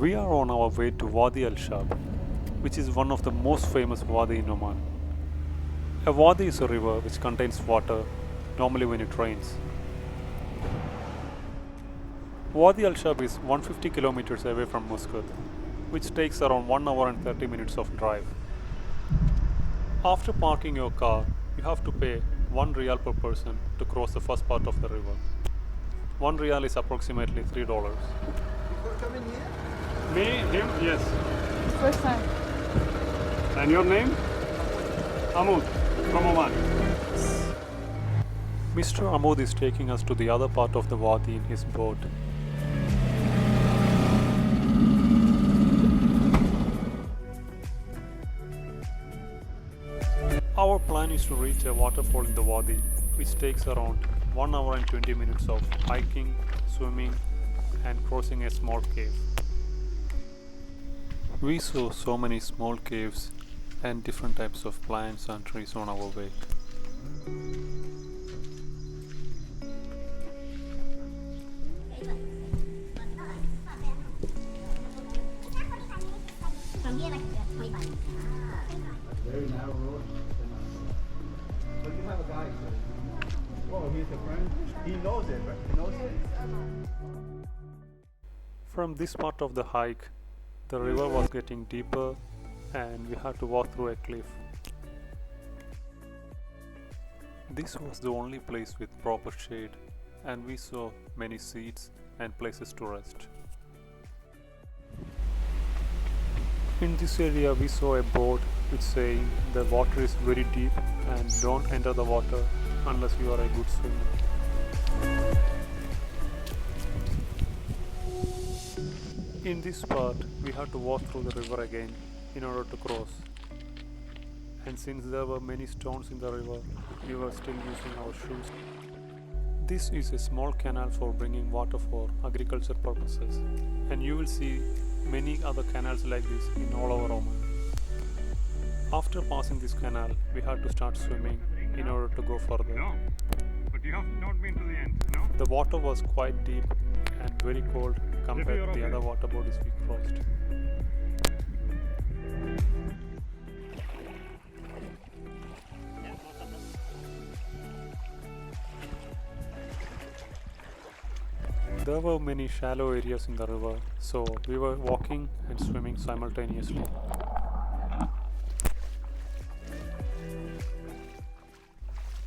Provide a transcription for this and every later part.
We are on our way to Wadi Al Shab, which is one of the most famous wadi in Oman. A wadi is a river which contains water, normally when it rains. Wadi Al Shab is 150 kilometers away from Muscat, which takes around 1 hour and 30 minutes of drive. After parking your car, you have to pay 1 rial per person to cross the first part of the river. 1 rial is approximately $3. Before coming here? Me, him, yes. First time. And your name? Amud, from Oman. Mr. Amud is taking us to the other part of the wadi in his boat. Our plan is to reach a waterfall in the wadi, which takes around 1 hour and 20 minutes of hiking, swimming, and crossing a small cave. We saw so many small caves and different types of plants and trees on our way. Very narrow road. But you have a guy, so. Oh, he's a friend. He knows it, right? He knows it. From this part of the hike, the river was getting deeper and we had to walk through a cliff. This was the only place with proper shade, and we saw many seats and places to rest. In this area we saw a board which saying the water is very deep and don't enter the water unless you are a good swimmer. In this part we had to walk through the river again in order to cross. And since there were many stones in the river, we were still using our shoes. This is a small canal for bringing water for agriculture purposes, and you will see many other canals like this in all over Oman. After passing this canal, we had to start swimming in order to go further. No, but you have not been to the end, no? The water was quite deep and very cold compared to the other water bodies we crossed. There were many shallow areas in the river, so we were walking and swimming simultaneously.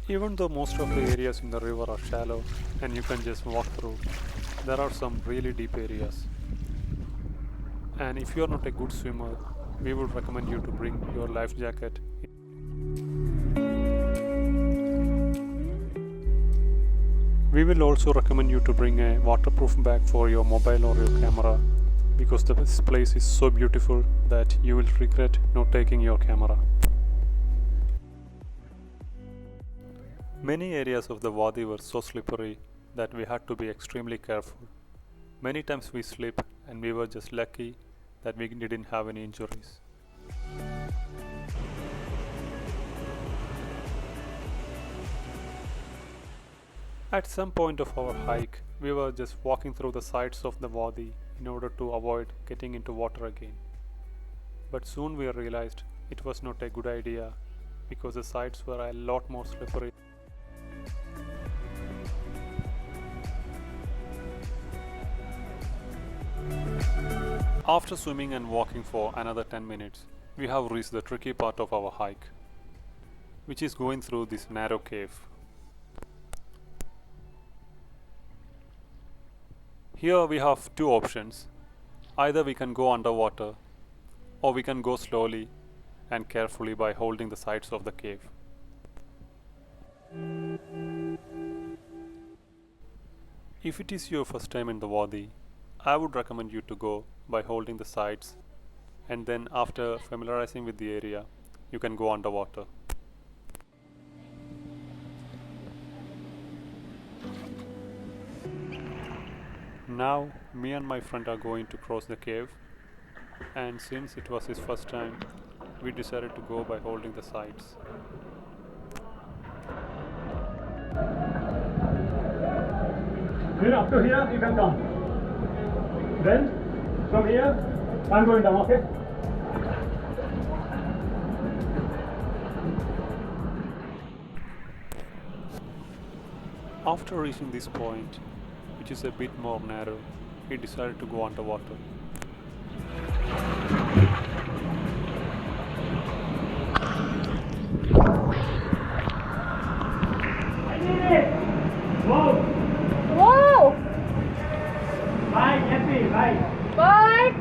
Even though most of the areas in the river are shallow and you can just walk through, there are some really deep areas. And if you are not a good swimmer, we would recommend you to bring your life jacket. We will also recommend you to bring a waterproof bag for your mobile or your camera, because this place is so beautiful that you will regret not taking your camera. Many areas of the wadi were so slippery that we had to be extremely careful. Many times we slipped and we were just lucky that we didn't have any injuries. At some point of our hike, we were just walking through the sides of the wadi in order to avoid getting into water again. But soon we realized it was not a good idea because the sides were a lot more slippery. After swimming and walking for another 10 minutes, we have reached the tricky part of our hike, which is going through this narrow cave. Here we have two options. Either we can go underwater, or we can go slowly and carefully by holding the sides of the cave. If it is your first time in the wadi, I would recommend you to go by holding the sides, and then after familiarizing with the area, you can go underwater. Now, me and my friend are going to cross the cave, and since it was his first time, we decided to go by holding the sides. Then up to here you can come. Then From here, I'm going down, okay? After reaching this point, which is a bit more narrow, he decided to go underwater. I did it! Whoa! Whoa! Bye, Jeffy, bye. Bye!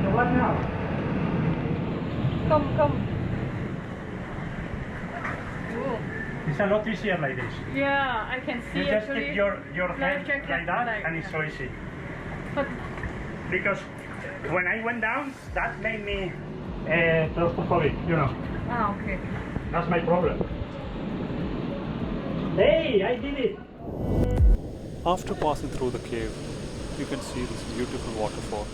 So what now? Come. It's a lot easier like this. Yeah, I can see You just actually. keep your head life jacket, like that, like, and it's so easy. But Because when I went down, that made me claustrophobic, you know. okay. That's my problem. Hey, I did it! After passing through the cave, you can see this beautiful waterfall.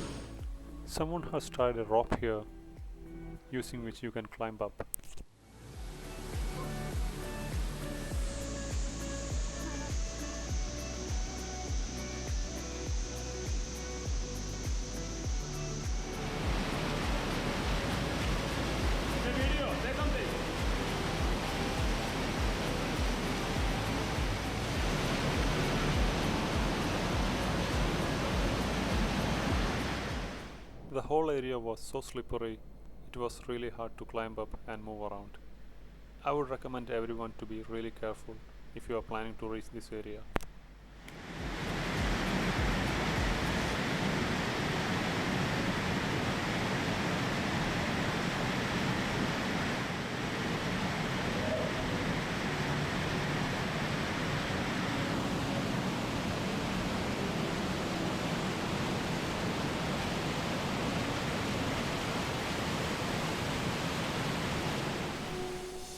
Someone has tied a rope here, using which you can climb up. The whole area was so slippery, it was really hard to climb up and move around. I would recommend everyone to be really careful if you are planning to reach this area.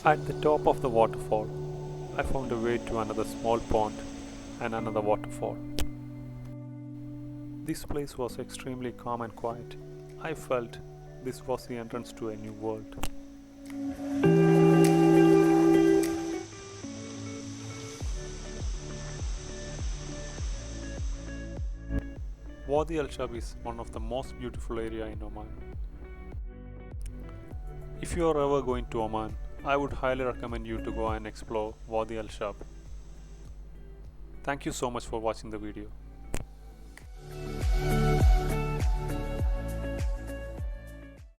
At the top of the waterfall, I found a way to another small pond and another waterfall. This place was extremely calm and quiet. I felt this was the entrance to a new world. Wadi Al Shab is one of the most beautiful areas in Oman. If you are ever going to Oman, I would highly recommend you to go and explore Wadi Al Shab. Thank you so much for watching the video.